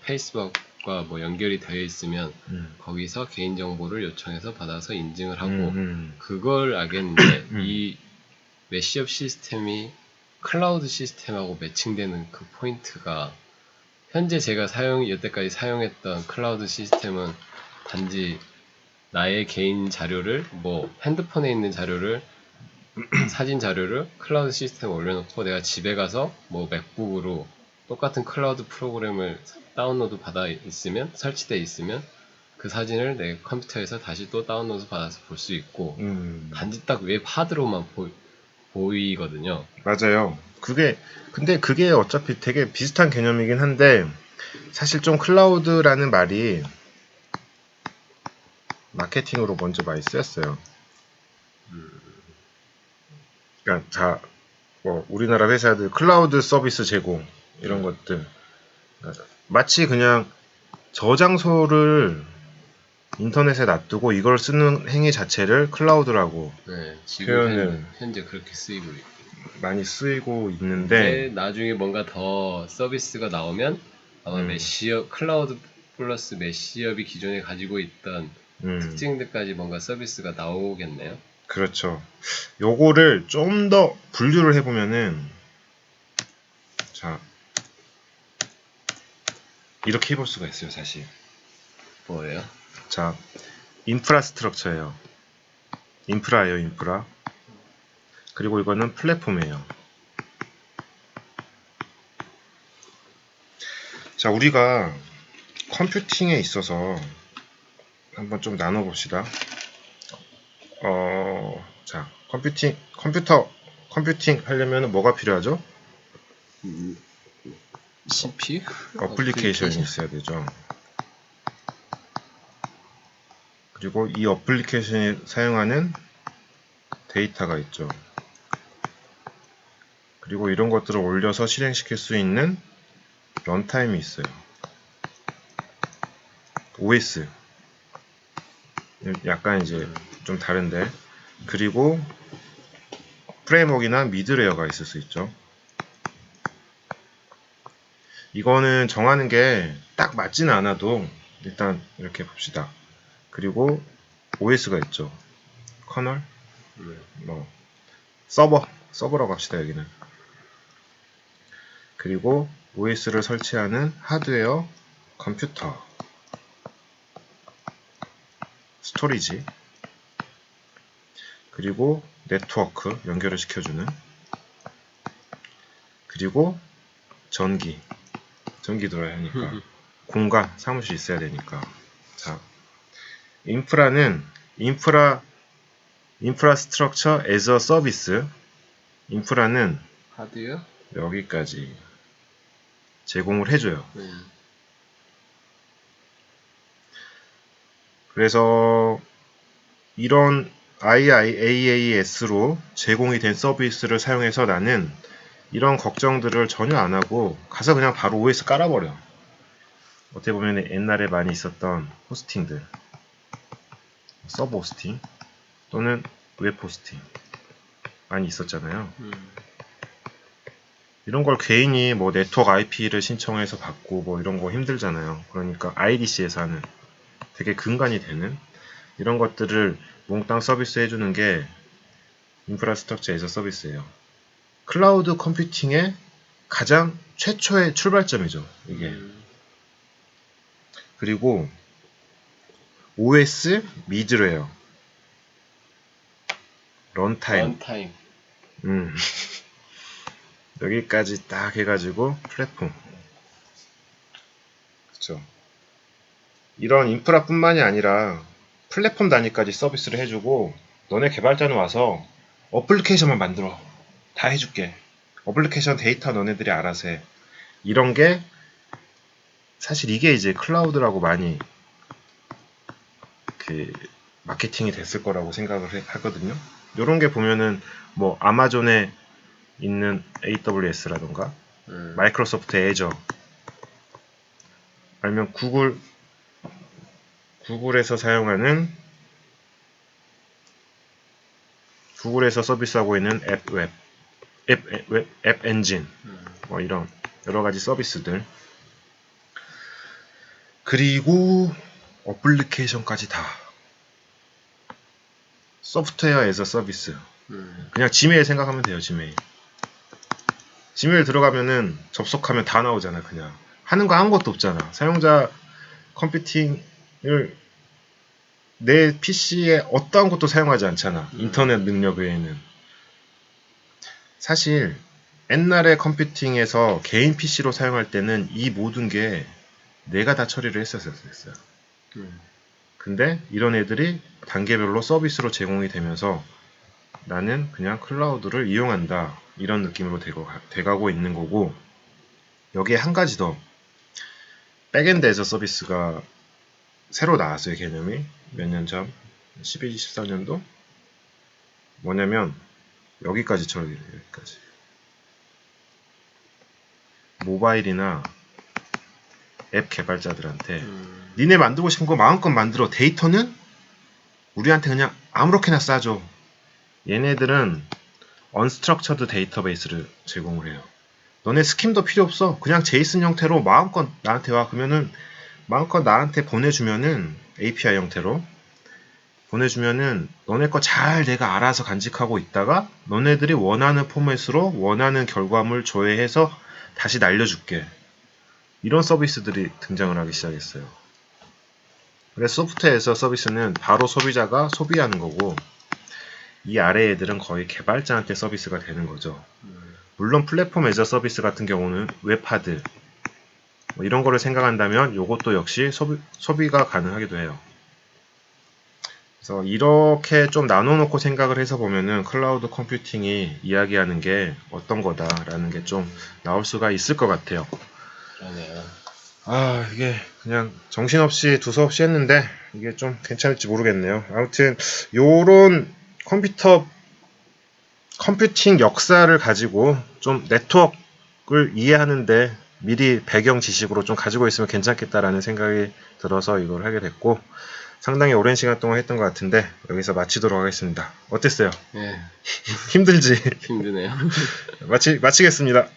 페이스북과 뭐 연결이 되어 있으면 거기서 개인 정보를 요청해서 받아서 인증을 하고 그걸 알겠는데 이 메시업 시스템이 클라우드 시스템하고 매칭되는 그 포인트가 현재 제가 여태까지 사용했던 클라우드 시스템은 단지 나의 개인 자료를 핸드폰에 있는 자료를 사진 자료를 클라우드 시스템에 올려놓고 내가 집에 가서 맥북으로 똑같은 클라우드 프로그램을 다운로드 받아 있으면 설치되어 있으면 그 사진을 내 컴퓨터에서 다시 또 다운로드 받아서 볼 수 있고 단지 딱 웹 하드로만 보이거든요. 맞아요. 근데 그게 어차피 되게 비슷한 개념이긴 한데 사실 좀 클라우드라는 말이 마케팅으로 먼저 많이 쓰였어요. 그러니까 뭐 우리나라 회사들 클라우드 서비스 제공 이런 것들 마치 그냥 저장소를 인터넷에 놔두고 이걸 쓰는 행위 자체를 클라우드라고 지금 현재 그렇게 쓰이고 많이 쓰이고 있는데 나중에 뭔가 더 서비스가 나오면 아마 메시업 클라우드 플러스 메시업이 기존에 가지고 있던 특징들까지 뭔가 서비스가 나오겠네요. 그렇죠. 요거를 좀 더 분류를 해보면은 자 이렇게 해볼 수가 있어요. 사실 뭐예요? 자 인프라스트럭처예요. 인프라예요. 인프라. 그리고 이거는 플랫폼이에요. 자 우리가 컴퓨팅에 있어서 한번 좀 나눠봅시다. 자 컴퓨팅 하려면 뭐가 필요하죠? CPU? 어플리케이션이 있어야 되죠. 그리고 이 어플리케이션이 사용하는 데이터가 있죠. 그리고 이런 것들을 올려서 실행시킬 수 있는 런타임이 있어요. OS 약간 이제 좀 다른데 그리고 프레임워크나 미드레어가 있을 수 있죠. 이거는 정하는 게 딱 맞지는 않아도 일단 이렇게 봅시다. 그리고 OS가 있죠. 커널, 뭐 서버라고 합시다. 여기는. 그리고 OS를 설치하는 하드웨어, 컴퓨터, 스토리지, 그리고 네트워크 연결을 시켜주는, 그리고 전기 들어야 하니까 공간, 사무실 있어야 되니까. 자, 인프라는 인프라스트럭처 as a 서비스. 인프라는 하드웨어? 여기까지 제공을 해줘요. 그래서 이런 IaaS로 제공이 된 서비스를 사용해서 나는 이런 걱정들을 전혀 안 하고 가서 그냥 바로 OS 깔아버려. 어떻게 보면 옛날에 많이 있었던 호스팅들, 서버 호스팅 또는 웹 호스팅 많이 있었잖아요. 이런 걸 개인이 뭐 네트워크 IP를 신청해서 받고 뭐 이런 거 힘들잖아요. 그러니까 IDC에서 하는 되게 근간이 되는 이런 것들을 몽땅 서비스 해주는 게 인프라스트럭처 에서 서비스예요. 클라우드 컴퓨팅의 가장 최초의 출발점이죠. 이게. 그리고 OS 미드웨어 런타임 여기까지 딱 해가지고 플랫폼. 그쵸. 이런 인프라뿐만이 아니라 플랫폼 단위까지 서비스를 해주고 너네 개발자는 와서 어플리케이션만 만들어. 다 해줄게. 어플리케이션 데이터 너네들이 알아서 해. 이런 게 사실 이게 이제 클라우드라고 많이 마케팅이 됐을 거라고 생각을 하거든요. 이런 게 보면은 뭐 아마존에 있는 AWS라던가 마이크로소프트 애저 아니면 구글에서 사용하는 구글에서 서비스하고 있는 앱 엔진 뭐 이런 여러 가지 서비스들 그리고 어플리케이션까지 다 소프트웨어 에서 서비스 그냥 지메일 생각하면 돼요. 지메일 들어가면은 접속하면 다 나오잖아. 그냥 하는 거 아무것도 없잖아. 사용자 컴퓨팅을 내 PC에 어떠한 것도 사용하지 않잖아. 인터넷 능력 외에는. 사실 옛날에 컴퓨팅에서 개인 PC로 사용할 때는 이 모든 게 내가 다 처리를 했었어요. 근데 이런 애들이 단계별로 서비스로 제공이 되면서 나는 그냥 클라우드를 이용한다. 이런 느낌으로 돼가고 있는 거고, 여기에 한 가지 더 백엔드 애저 서비스가 새로 나왔어요. 개념이 몇 년 전, 12, 14년도. 뭐냐면 여기까지 처리돼요. 여기까지. 모바일이나 앱 개발자들한테 니네 만들고 싶은 거 마음껏 만들어. 데이터는 우리한테 그냥 아무렇게나 싸줘. 얘네들은 unstructured 데이터베이스를 제공을 해요. 너네 스킴도 필요 없어. 그냥 제이슨 형태로 마음껏 나한테 와. 그러면은 마음껏 나한테 보내주면은 API 형태로 보내주면은 너네 거 잘 내가 알아서 간직하고 있다가 너네들이 원하는 포맷으로 원하는 결과물 조회해서 다시 날려줄게. 이런 서비스들이 등장을 하기 시작했어요. 그래서 소프트웨어에서 서비스는 바로 소비자가 소비하는 거고, 이 아래 애들은 거의 개발자한테 서비스가 되는 거죠. 물론 플랫폼 애저 서비스 같은 경우는 웹하드 뭐 이런 거를 생각한다면 이것도 역시 소비가 가능하기도 해요. 그래서 이렇게 좀 나눠놓고 생각을 해서 보면은 클라우드 컴퓨팅이 이야기하는 게 어떤 거다라는 게 좀 나올 수가 있을 것 같아요. 그러네요. 이게 그냥 정신없이 두서없이 했는데 이게 좀 괜찮을지 모르겠네요. 아무튼 요런 컴퓨팅 역사를 가지고 좀 네트워크를 이해하는데 미리 배경 지식으로 좀 가지고 있으면 괜찮겠다라는 생각이 들어서 이걸 하게 됐고, 상당히 오랜 시간 동안 했던 것 같은데 여기서 마치도록 하겠습니다. 어땠어요? 네. 힘들지? 힘드네요. 마치겠습니다.